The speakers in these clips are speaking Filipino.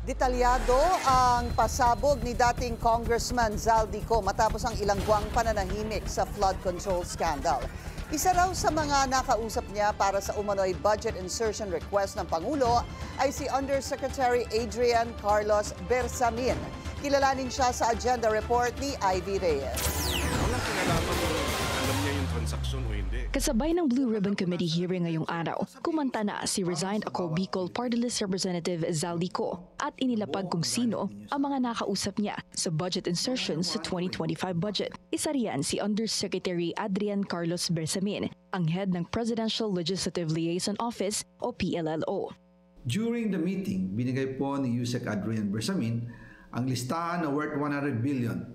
Detalyado ang pasabog ni dating Congressman Zaldico matapos ang ilang buwang pananahimik sa flood control scandal. Isa raw sa mga nakausap niya para sa umano'y budget insertion request ng Pangulo ay si Undersecretary Adrian Carlos Bersamin. Kilalanin siya sa agenda report ni Ivy Reyes. Walang kinalaman kung alam niya yung transaksyon o hindi. Kasabay ng Blue Ribbon Committee hearing ngayong araw, kumanta na si resigned Ako Bicol Party List Representative Zaldico at inilapag kung sino ang mga nakausap niya sa budget insertions sa 2025 budget. Isa riyan si Undersecretary Adrian Carlos Bersamin, ang head ng Presidential Legislative Liaison Office o PLLO. During the meeting, binigay po ni Yusek Adrian Bersamin ang listahan na worth 100 billion.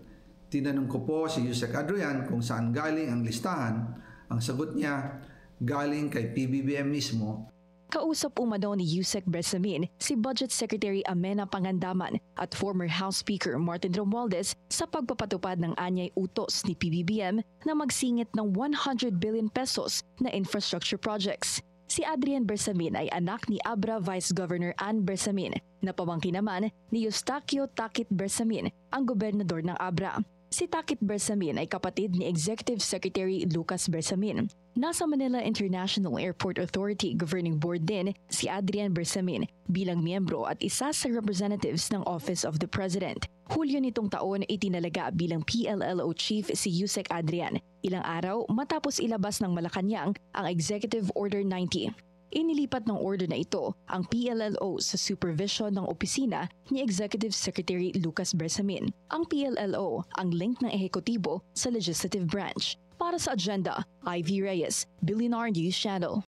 Tinanong ko po si Yusek Adrian kung saan galing ang listahan. Ang sagot niya, galing kay PBBM mismo. Kausap umano ni Yusek Bersamin si Budget Secretary Amena Pangandaman at former House Speaker Martin Romualdez sa pagpapatupad ng anyay utos ni PBBM na magsingit ng 100 billion pesos na infrastructure projects. Si Adrian Bersamin ay anak ni Abra Vice Governor Ann Bersamin na pamangkin naman ni Eustaquio Takit Bersamin, ang gobernador ng Abra. Si Takit Bersamin ay kapatid ni Executive Secretary Lucas Bersamin. Nasa Manila International Airport Authority Governing Board din si Adrian Bersamin bilang miyembro at isa sa representatives ng Office of the President. Hulyo nitong taon itinalaga bilang PLLO Chief si Yusek Adrian, ilang araw matapos ilabas ng Malacanang ang Executive Order 90. Inilipat ng order na ito ang PLLO sa supervision ng opisina ni Executive Secretary Lucas Bersamin. Ang PLLO ang link ng ehekutibo sa legislative branch. Para sa agenda, Ivy Reyes, Billionaire News Channel.